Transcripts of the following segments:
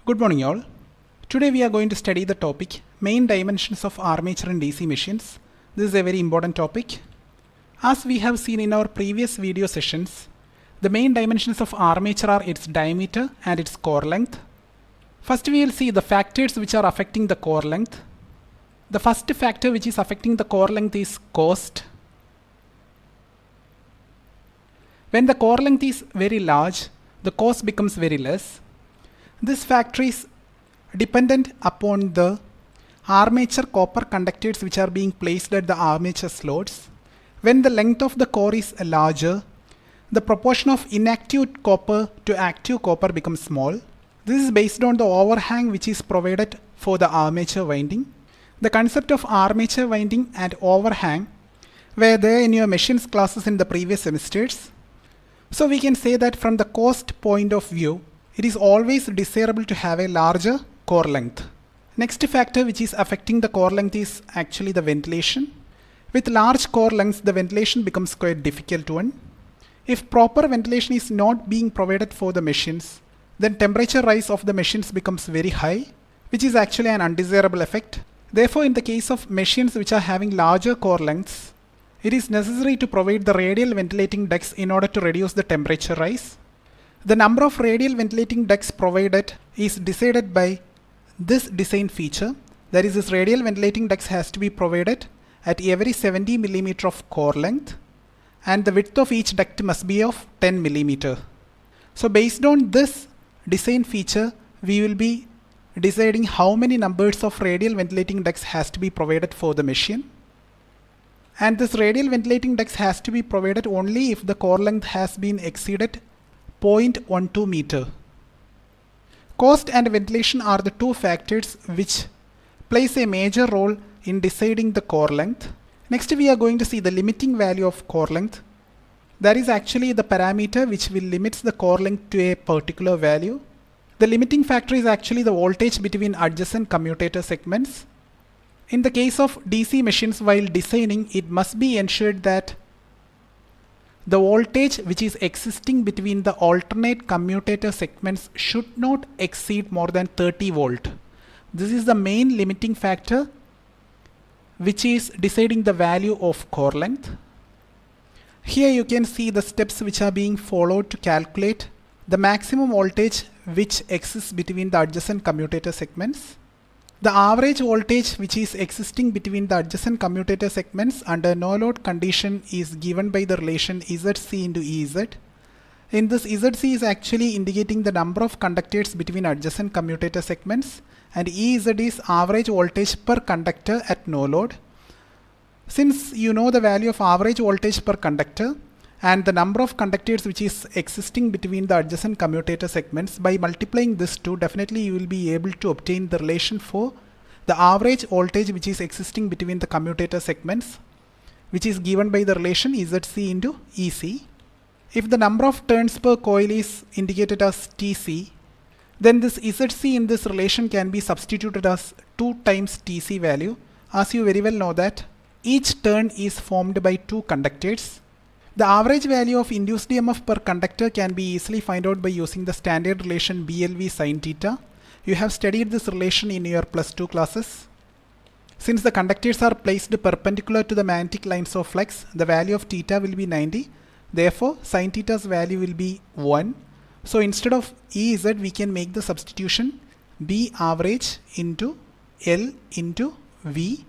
Good morning all. Today we are going to study the topic main dimensions of armature in DC machines. This is a very important topic. As we have seen in our previous video sessions, the main dimensions of armature are its diameter and its core length. First we will see the factors which are affecting the core length. The first factor which is affecting the core length is cost. When the core length is very large, the cost becomes very less. This factor is dependent upon the armature copper conductors which are being placed at the armature slots. When the length of the core is larger, the proportion of inactive copper to active copper becomes small. This is based on the overhang which is provided for the armature winding. The concept of armature winding and overhang were there in your machines classes in the previous semesters. So we can say that from the cost point of view, it is always desirable to have a larger core length. Next factor which is affecting the core length is actually the ventilation. With large core lengths, the ventilation becomes quite difficult one. If proper ventilation is not being provided for the machines, then temperature rise of the machines becomes very high, which is actually an undesirable effect. Therefore, in the case of machines which are having larger core lengths, it is necessary to provide the radial ventilating ducts in order to reduce the temperature rise. The number of radial ventilating ducts provided is decided by this design feature. That is, this radial ventilating ducts has to be provided at every 70 mm of core length, and the width of each duct must be of 10 mm. So based on this design feature, we will be deciding how many numbers of radial ventilating ducts has to be provided for the machine. And this radial ventilating ducts has to be provided only if the core length has been exceeded 0.12 meter. Cost and ventilation are the two factors which plays a major role in deciding the core length. Next we are going to see the limiting value of core length. That is actually the parameter which will limit the core length to a particular value. The limiting factor is actually the voltage between adjacent commutator segments. In the case of DC machines, while designing, it must be ensured that the voltage which is existing between the alternate commutator segments should not exceed more than 30 volt. This is the main limiting factor which is deciding the value of core length. Here you can see the steps which are being followed to calculate the maximum voltage which exists between the adjacent commutator segments. The average voltage which is existing between the adjacent commutator segments under no load condition is given by the relation ZC into EZ. In this, ZC is actually indicating the number of conductors between adjacent commutator segments, and EZ is average voltage per conductor at no load. Since you know the value of average voltage per conductor and the number of conductors which is existing between the adjacent commutator segments, by multiplying this two, definitely you will be able to obtain the relation for the average voltage which is existing between the commutator segments, which is given by the relation ZC into EC. If the number of turns per coil is indicated as TC, then this ZC in this relation can be substituted as 2 times TC value. As you very well know that each turn is formed by 2 conductors. The average value of induced EMF per conductor can be easily found out by using the standard relation BLV sin theta. You have studied this relation in your +2 classes. Since the conductors are placed perpendicular to the magnetic lines of flux, the value of theta will be 90. Therefore, sin theta's value will be 1. So instead of Ez, we can make the substitution B average into L into V.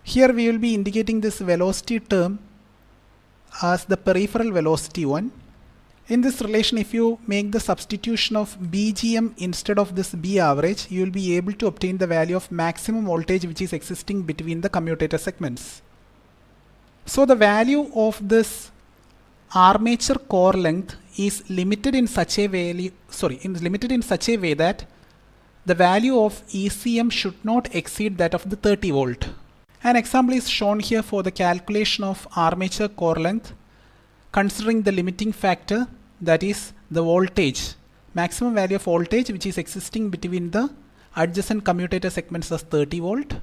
Here we will be indicating this velocity term as the peripheral velocity one. In this relation, if you make the substitution of BGM instead of this B average, you will be able to obtain the value of maximum voltage which is existing between the commutator segments. So the value of this armature core length is limited in such a way that the value of ECM should not exceed that of the 30 volt. An example is shown here for the calculation of armature core length, considering the limiting factor, that is the voltage, maximum value of voltage which is existing between the adjacent commutator segments as 30 volt.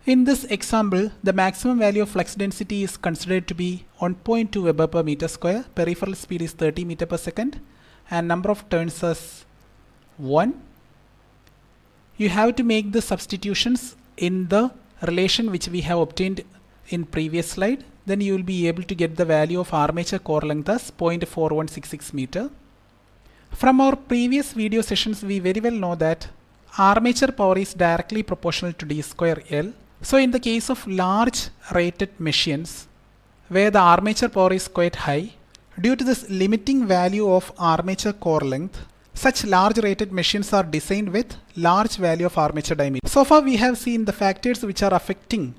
In this example, the maximum value of flux density is considered to be 1.2 Weber per meter square, peripheral speed is 30 meter per second, and number of turns as 1. You have to make the substitutions in the relation which we have obtained in previous slide. Then you will be able to get the value of armature core length as 0.4166 meter. From our previous video sessions, we very well know that armature power is directly proportional to d square L. So in the case of large rated machines where the armature power is quite high, due to this limiting value of armature core length, such large rated machines are designed with large value of armature diameter. So far we have seen the factors which are affecting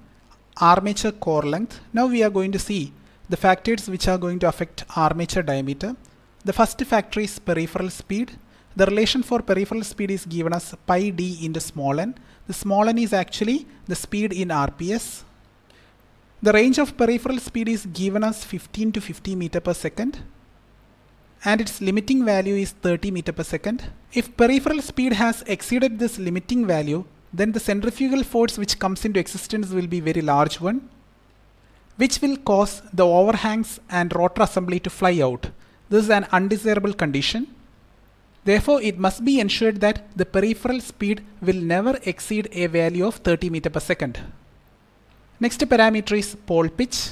armature core length. Now we are going to see the factors which are going to affect armature diameter. The first factor is peripheral speed. The relation for peripheral speed is given as pi d into small n. The small n is actually the speed in RPS. The range of peripheral speed is given as 15 to 50 meter per second, and its limiting value is 30 meter per second. If peripheral speed has exceeded this limiting value, then the centrifugal force which comes into existence will be very large one, which will cause the overhangs and rotor assembly to fly out. This is an undesirable condition. Therefore, it must be ensured that the peripheral speed will never exceed a value of 30 meter per second. Next parameter is pole pitch.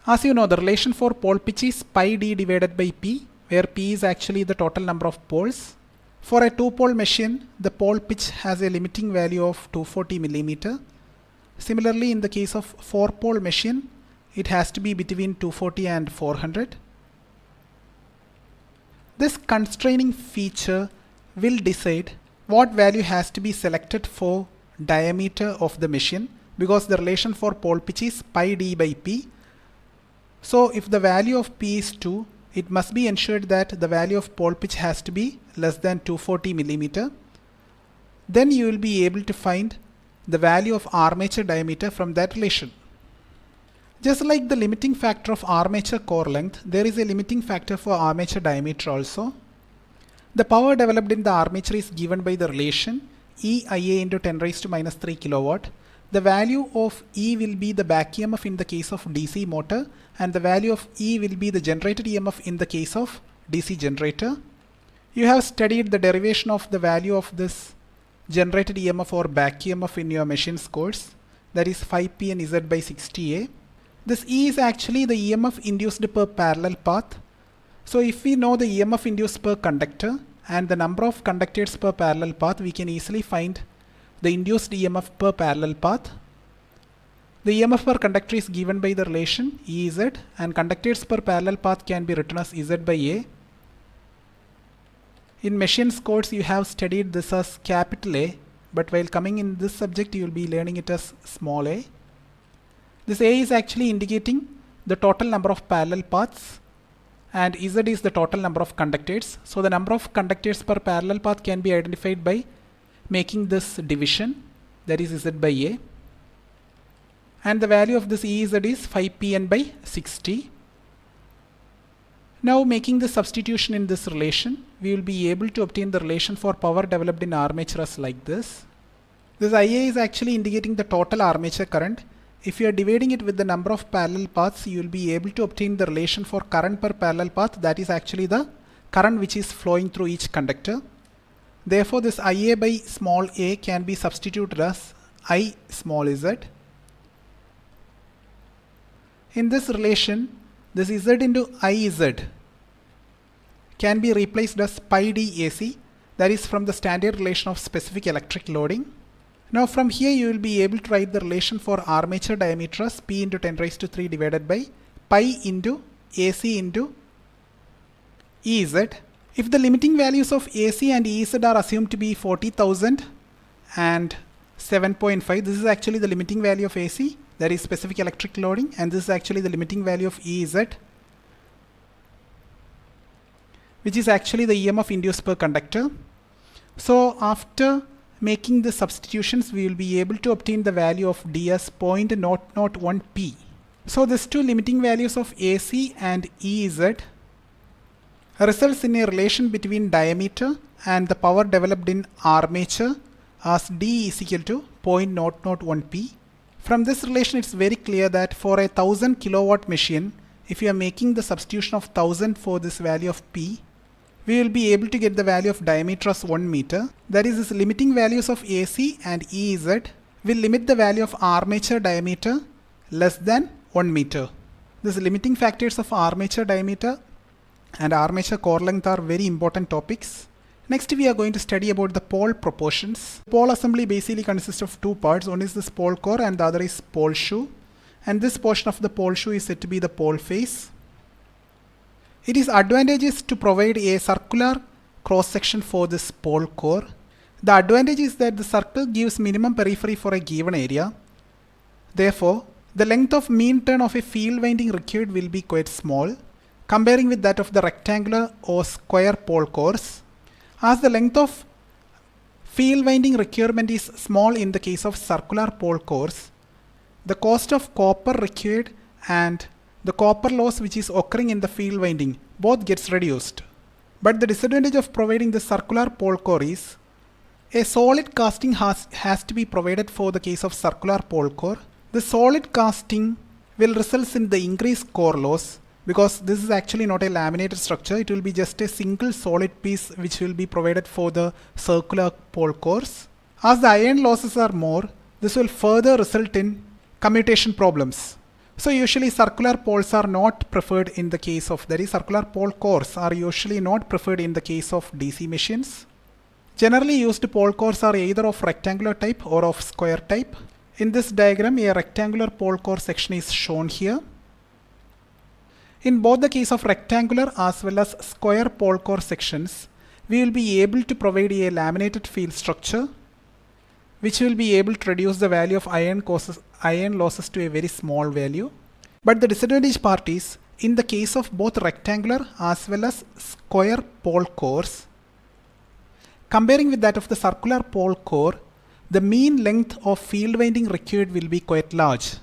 As you know, the relation for pole pitch is pi d divided by p, where p is actually the total number of poles. For a two-pole machine, the pole pitch has a limiting value of 240 millimeter. Similarly, in the case of four-pole machine, it has to be between 240 and 400. This constraining feature will decide what value has to be selected for diameter of the machine, because the relation for pole pitch is pi d by p. So if the value of p is 2, it must be ensured that the value of pole pitch has to be less than 240 millimeter. Then you will be able to find the value of armature diameter from that relation. Just like the limiting factor of armature core length, there is a limiting factor for armature diameter also. The power developed in the armature is given by the relation EIA into 10 raised to minus 3 kilowatt. The value of E will be the back EMF in the case of DC motor, and the value of E will be the generated EMF in the case of DC generator. You have studied the derivation of the value of this generated EMF or back EMF in your machines course, that is 5P and Z by 60A. This E is actually the EMF induced per parallel path. So if we know the EMF induced per conductor and the number of conductors per parallel path, we can easily find the induced EMF per parallel path. The EMF per conductor is given by the relation Ez, and conductors per parallel path can be written as Z by A. In machines course you have studied this as capital A, but while coming in this subject you will be learning it as small a. This A is actually indicating the total number of parallel paths, and Z is the total number of conductors. So the number of conductors per parallel path can be identified by making this division, that is Z by A. And the value of this Ez is 5Pn by 60. Now making the substitution in this relation, we will be able to obtain the relation for power developed in armature as like this. This Ia is actually indicating the total armature current. If you are dividing it with the number of parallel paths, you will be able to obtain the relation for current per parallel path, that is actually the current which is flowing through each conductor. Therefore, this Ia by small a can be substituted as I small z. In this relation, this Z into Iz can be replaced as pi d AC, that is from the standard relation of specific electric loading. Now from here you will be able to write the relation for armature diameter as P into 10 raised to 3 divided by pi into AC into Ez. If the limiting values of AC and Ez are assumed to be 40,000 and 7.5, this is actually the limiting value of AC, that is specific electric loading, and this is actually the limiting value of Ez, which is actually the EMF induced per conductor. So after making the substitutions, we will be able to obtain the value of D as 0.001 P. So these two limiting values of AC and Ez results in a relation between diameter and the power developed in armature as D is equal to 0.001 P. From this relation, it's very clear that for a 1000 kilowatt machine, if you are making the substitution of 1000 for this value of P, we will be able to get the value of diameter as 1 meter. That is, this limiting values of AC and EZ will limit the value of armature diameter less than 1 meter. These limiting factors of armature diameter and armature core length are very important topics. Next, we are going to study about the pole proportions. Pole assembly basically consists of two parts. One is this pole core and the other is pole shoe. And this portion of the pole shoe is said to be the pole face. It is advantageous to provide a circular cross section for this pole core. The advantage is that the circle gives minimum periphery for a given area. Therefore, the length of mean turn of a field winding required will be quite small, comparing with that of the rectangular or square pole cores. As the length of field winding requirement is small in the case of circular pole cores, the cost of copper required and the copper loss which is occurring in the field winding both gets reduced. But the disadvantage of providing the circular pole core is a solid casting has to be provided for the case of circular pole core. The solid casting will result in the increased core loss because this is actually not a laminated structure. It will be just a single solid piece which will be provided for the circular pole cores. As the iron losses are more, this will further result in commutation problems. So usually circular poles are not preferred in the case of, that is, circular pole cores are usually not preferred in the case of DC machines. Generally used pole cores are either of rectangular type or of square type. In this diagram, a rectangular pole core section is shown here. In both the case of rectangular as well as square pole core sections, we will be able to provide a laminated field structure which will be able to reduce the value of iron losses to a very small value. But the disadvantage part is, in the case of both rectangular as well as square pole cores, comparing with that of the circular pole core, the mean length of field winding required will be quite large.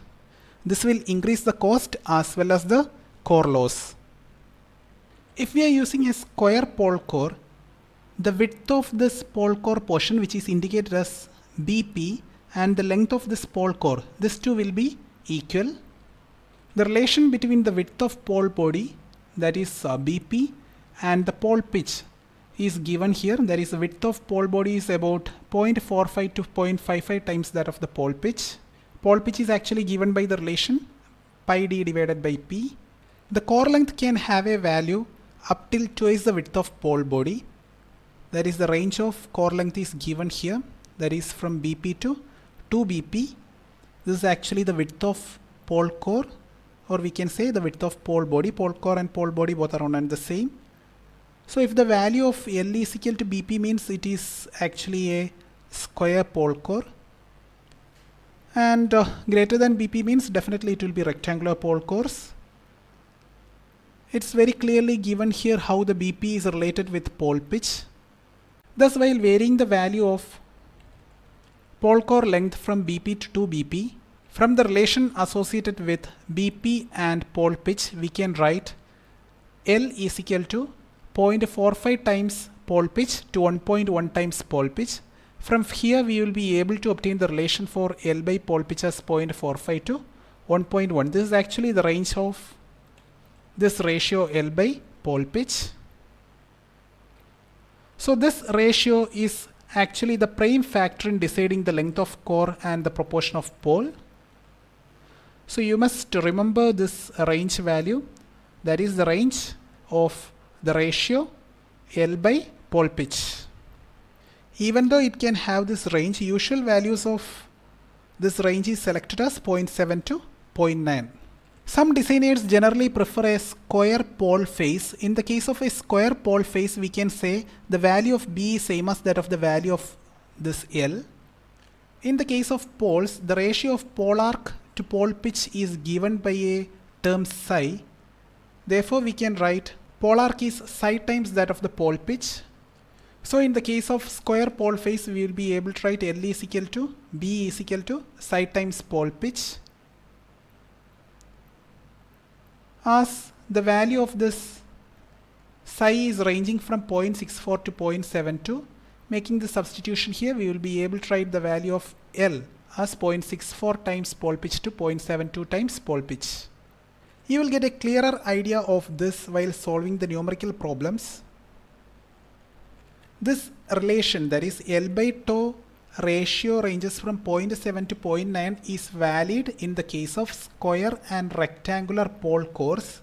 This will increase the cost as well as the core loss. If we are using a square pole core, the width of this pole core portion, which is indicated as BP, and the length of this pole core, this two will be equal. The relation between the width of pole body, that is BP, and the pole pitch is given here. That is, the width of pole body is about 0.45 to 0.55 times that of the pole pitch. Pole pitch is actually given by the relation pi d divided by p. The core length can have a value up till twice the width of pole body. That is, the range of core length is given here. That is from BP to 2BP. This is actually the width of pole core, or we can say the width of pole body. Pole core and pole body both are one and the same. So if the value of L is equal to BP, means it is actually a square pole core, and greater than BP means definitely it will be rectangular pole cores. It's very clearly given here how the BP is related with pole pitch. Thus, while varying the value of pole core length from BP to 2BP, from the relation associated with BP and pole pitch, we can write L is equal to 0.45 times pole pitch to 1.1 times pole pitch. From here, we will be able to obtain the relation for L by pole pitch as 0.45 to 1.1. This is actually the range of this ratio L by pole pitch. So this ratio is actually the prime factor in deciding the length of core and the proportion of pole. So you must remember this range value, that is the range of the ratio L by pole pitch. Even though it can have this range, usual values of this range is selected as 0.7 to 0.9. Some designers generally prefer a square pole face. In the case of a square pole face, we can say the value of B is same as that of the value of this L. In the case of poles, the ratio of pole arc to pole pitch is given by a term psi. Therefore, we can write pole arc is psi times that of the pole pitch. So in the case of square pole face, we will be able to write L is equal to B is equal to psi times pole pitch. As the value of this psi is ranging from 0.64 to 0.72, making the substitution here, we will be able to write the value of L as 0.64 times pole pitch to 0.72 times pole pitch. You will get a clearer idea of this while solving the numerical problems. This relation, that is L by tau ratio, ranges from 0.7 to 0.9 is valid in the case of square and rectangular pole cores,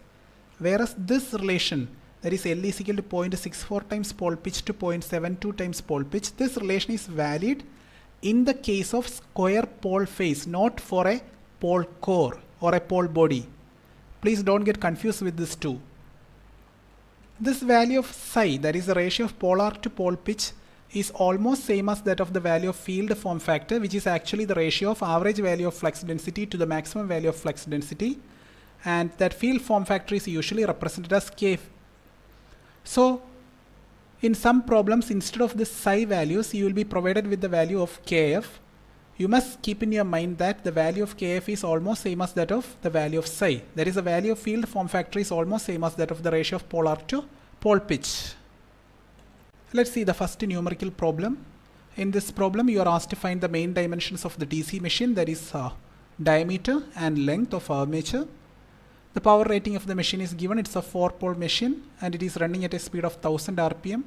whereas this relation, that is L is equal to 0.64 times pole pitch to 0.72 times pole pitch, this relation is valid in the case of square pole face, not for a pole core or a pole body. Please don't get confused with this two. This value of psi, that is the ratio of pole arc to pole pitch, is almost same as that of the value of field form factor, which is actually the ratio of average value of flux density to the maximum value of flux density, and that field form factor is usually represented as K. So in some problems, instead of this psi values, you will be provided with the value of Kf. You must keep in your mind that the value of Kf is almost same as that of the value of psi. That is, the value of field form factor is almost same as that of the ratio of pole arc to pole pitch. Let's see the first numerical problem. In this problem, you are asked to find the main dimensions of the DC machine, that is diameter and length of armature. The power rating of the machine is given. It's a 4-pole machine and it is running at a speed of 1000 RPM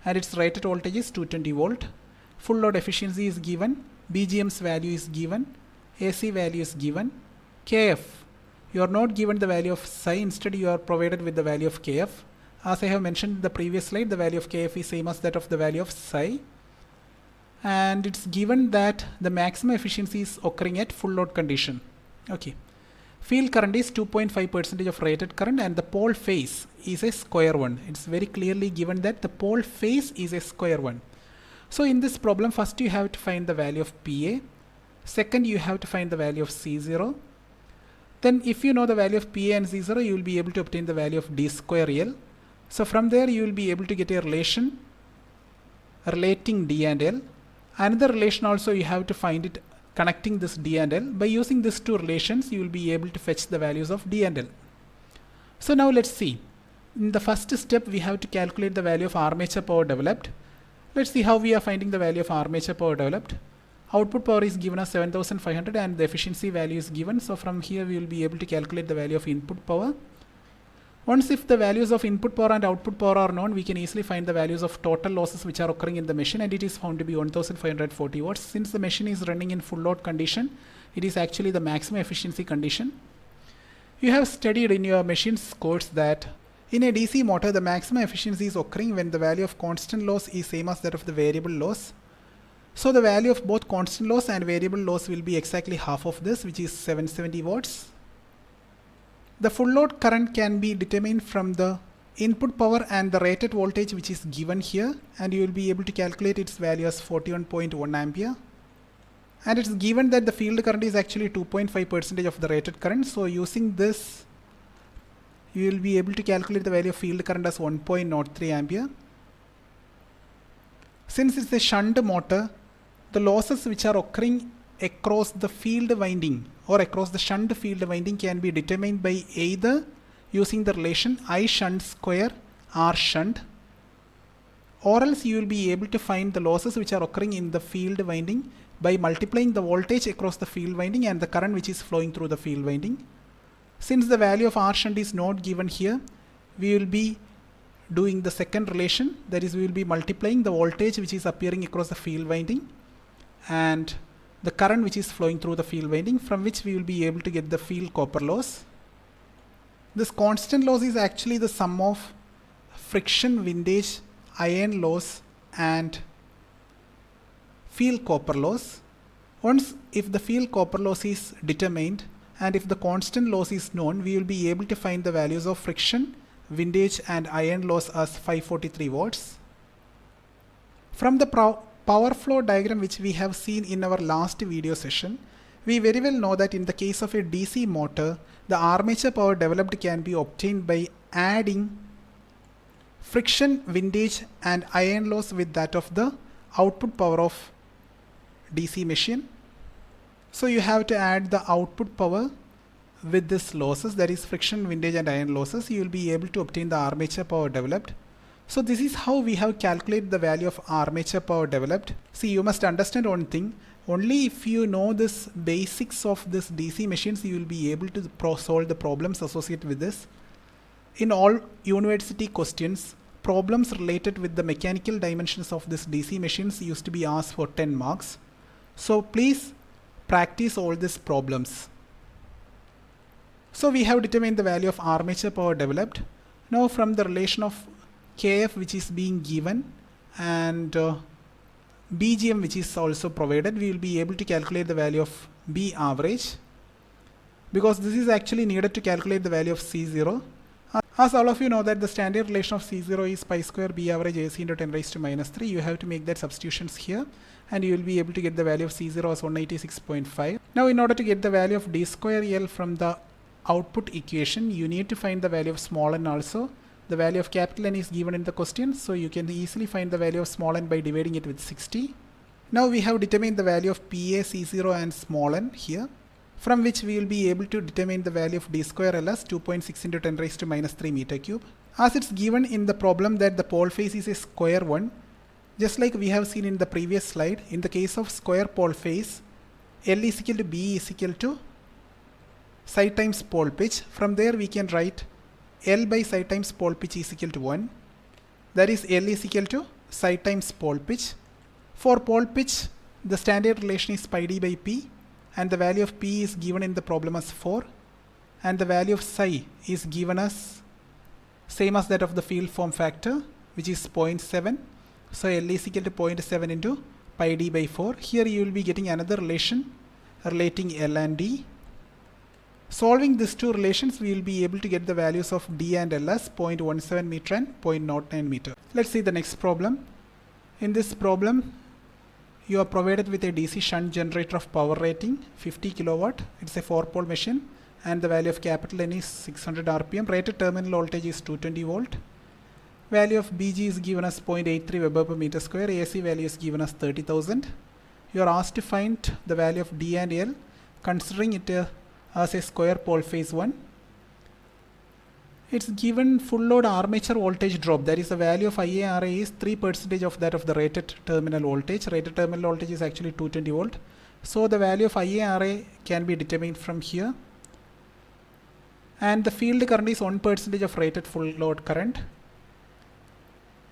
and its rated voltage is 220 volt. Full load efficiency is given. BGM's value is given. AC value is given. Kf, you are not given the value of psi, instead you are provided with the value of Kf. As I have mentioned in the previous slide, the value of Kf is same as that of the value of psi. And it's given that the maximum efficiency is occurring at full load condition. Okay. Field current is 2.5% of rated current and the pole phase is a square one. It's very clearly given that the pole phase is a square one. So in this problem, first you have to find the value of PA. Second, you have to find the value of C0. Then if you know the value of PA and C0, you will be able to obtain the value of D square L. So from there you will be able to get a relation relating D and L. Another relation also you have to find it connecting this D and L. By using these two relations, you will be able to fetch the values of D and L. So now let's see. In the first step, we have to calculate the value of armature power developed. Let's see how we are finding the value of armature power developed. Output power is given as 7500 and the efficiency value is given. So from here we will be able to calculate the value of input power. Once if the values of input power and output power are known, we can easily find the values of total losses which are occurring in the machine, and it is found to be 1540 watts. Since the machine is running in full load condition, it is actually the maximum efficiency condition. You have studied in your machine's course that in a DC motor, the maximum efficiency is occurring when the value of constant loss is same as that of the variable loss. So the value of both constant loss and variable loss will be exactly half of this, which is 770 watts. The full load current can be determined from the input power and the rated voltage which is given here, and you will be able to calculate its value as 41.1 ampere. And it's given that the field current is actually 2.5% of the rated current. So using this, you will be able to calculate the value of field current as 1.03 ampere. Since it's a shunt motor, the losses which are occurring across the field winding or across the shunt field winding can be determined by either using the relation I shunt square R shunt, or else you will be able to find the losses which are occurring in the field winding by multiplying the voltage across the field winding and the current which is flowing through the field winding. Since the value of R shunt is not given here, we will be doing the second relation, that is, we will be multiplying the voltage which is appearing across the field winding and the current which is flowing through the field winding, from which we will be able to get the field copper loss. This constant loss is actually the sum of friction, windage, iron loss and field copper loss. Once if the field copper loss is determined and if the constant loss is known, we will be able to find the values of friction, windage and iron loss as 543 watts. From the power flow diagram which we have seen in our last video session, we very well know that in the case of a DC motor, the armature power developed can be obtained by adding friction, windage and iron loss with that of the output power of DC machine. So you have to add the output power with this losses, that is friction, windage and iron losses. You will be able to obtain the armature power developed. So this is how we have calculated the value of armature power developed. See, you must understand one thing. Only if you know this basics of this DC machines, you will be able to solve the problems associated with this. In all university questions, problems related with the mechanical dimensions of this DC machines used to be asked for 10 marks. So please practice all these problems. So we have determined the value of armature power developed. Now from the relation of Kf which is being given and BGM which is also provided, we will be able to calculate the value of B average, because this is actually needed to calculate the value of C0. As all of you know that the standard relation of C0 is pi square B average AC into 10 raised to minus 3, you have to make that substitutions here and you will be able to get the value of C0 as 186.5. Now in order to get the value of D square L from the output equation, you need to find the value of small n also. The value of capital N is given in the question, so you can easily find the value of small n by dividing it with 60. Now we have determined the value of PA, C0 and small n here, from which we will be able to determine the value of D square L as 2.6 into 10 raised to minus 3 meter cube. As it's given in the problem that the pole phase is a square one, just like we have seen in the previous slide, in the case of square pole phase, L is equal to B is equal to psi times pole pitch. From there we can write L by psi times pole pitch is equal to 1. That is L is equal to psi times pole pitch. For pole pitch, the standard relation is pi d by P, and the value of P is given in the problem as 4, and the value of psi is given as same as that of the field form factor, which is 0.7. So L is equal to 0.7 into pi d by 4. Here you will be getting another relation relating L and D. Solving these two relations, we will be able to get the values of D and L as 0.17 meter and 0.09 meter. Let's see the next problem. In this problem, you are provided with a DC shunt generator of power rating 50 kilowatt. It's a 4-pole machine and the value of capital N is 600 RPM. Rated terminal voltage is 220 volt. Value of BG is given as 0.83 Weber per meter square. AC value is given as 30,000. You are asked to find the value of D and L considering it as a square pole phase 1. It's given full load armature voltage drop, that is the value of IARA is 3% of that of the rated terminal voltage. Rated terminal voltage is actually 220 volt. So the value of IARA can be determined from here. And the field current is 1% of rated full load current.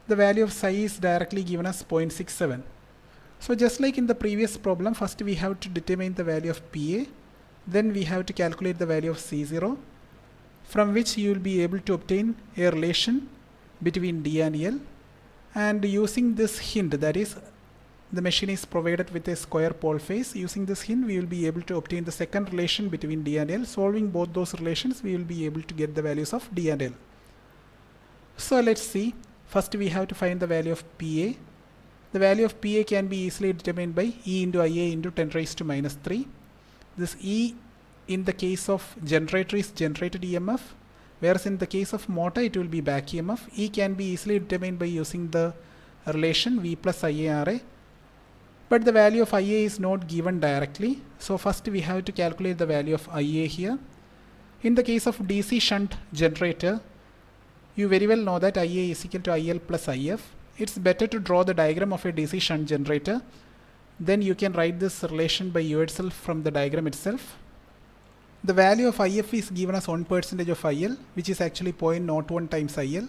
The value of psi is directly given as 0.67. So just like in the previous problem, first we have to determine the value of PA. Then we have to calculate the value of C0, from which you will be able to obtain a relation between D and L. And using this hint, that is the machine is provided with a square pole phase, using this hint we will be able to obtain the second relation between D and L. Solving both those relations, we will be able to get the values of D and L. So let's see. First we have to find the value of PA. The value of PA can be easily determined by E into IA into 10 raised to minus 3. This E in the case of generator is generated EMF, whereas in the case of motor it will be back EMF. E can be easily determined by using the relation V plus IARA, but the value of IA is not given directly. So first we have to calculate the value of IA here. In the case of DC shunt generator, you very well know that IA is equal to IL plus IF. It's better to draw the diagram of a DC shunt generator. Then you can write this relation by yourself from the diagram itself. The value of IF is given as 1% of IL, which is actually 0.01 times IL.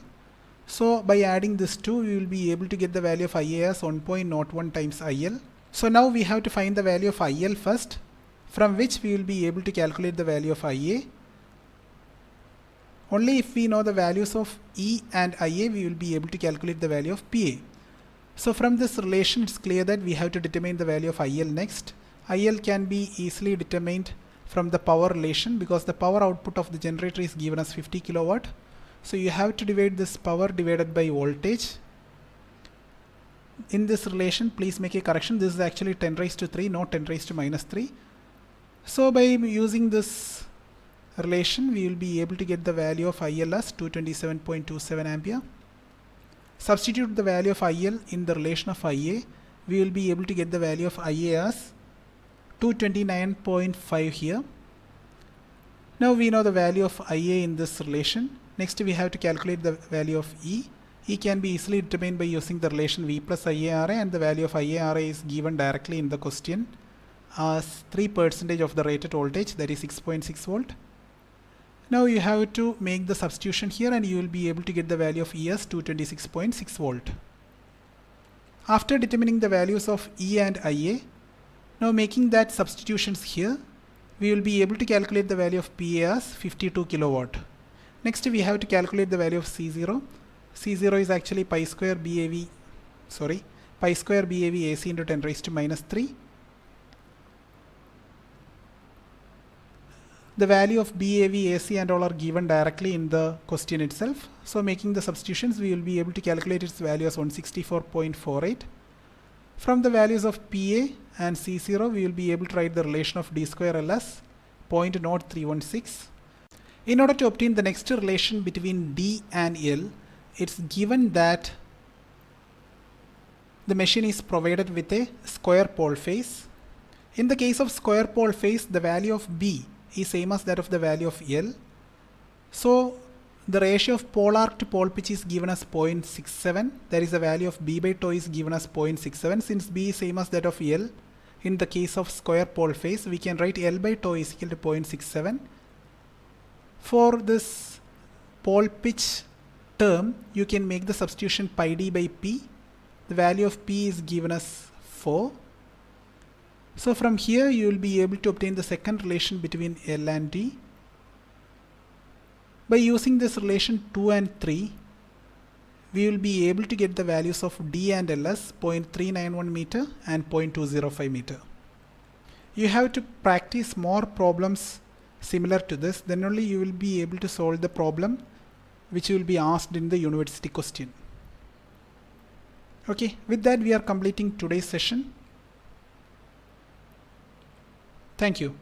So by adding this 2, we will be able to get the value of IA as 1.01 times IL. So now we have to find the value of IL first, from which we will be able to calculate the value of IA. Only if we know the values of E and IA, we will be able to calculate the value of PA. So from this relation, it's clear that we have to determine the value of IL next. IL can be easily determined from the power relation, because the power output of the generator is given as 50 kilowatt. So you have to divide this power divided by voltage. In this relation, please make a correction. This is actually 10 raised to 3, not 10 raised to minus 3. So by using this relation, we will be able to get the value of IL as 227.27 ampere. Substitute the value of IL in the relation of IA. We will be able to get the value of IA as 229.5 here. Now we know the value of IA in this relation. Next we have to calculate the value of E. E can be easily determined by using the relation V plus IARA, and the value of IARA is given directly in the question as 3% of the rated voltage, that is 6.6 volt. Now you have to make the substitution here and you will be able to get the value of E as 226.6 volt. After determining the values of E and IA, now making that substitutions here, we will be able to calculate the value of PA as 52 kilowatt. Next we have to calculate the value of C0. C0 is actually pi square BAV AC into 10 raised to minus 3. The value of BAV, AC and all are given directly in the question itself. So making the substitutions, we will be able to calculate its value as 164.48. From the values of PA and C0, we will be able to write the relation of D square L as 0.0316. In order to obtain the next relation between D and L, it's given that the machine is provided with a square pole phase. In the case of square pole phase, the value of B is same as that of the value of L. So the ratio of pole arc to pole pitch is given as 0.67. That is the value of B by tau is given as 0.67. Since B is same as that of L, in the case of square pole phase, we can write L by tau is equal to 0.67. For this pole pitch term, you can make the substitution pi d by P. The value of P is given as 4. So from here you will be able to obtain the second relation between L and D. By using this relation 2 and 3, we will be able to get the values of D and L as 0.391 meter and 0.205 meter. You have to practice more problems similar to this, then only you will be able to solve the problem which will be asked in the university question. Okay, with that we are completing today's session. Thank you.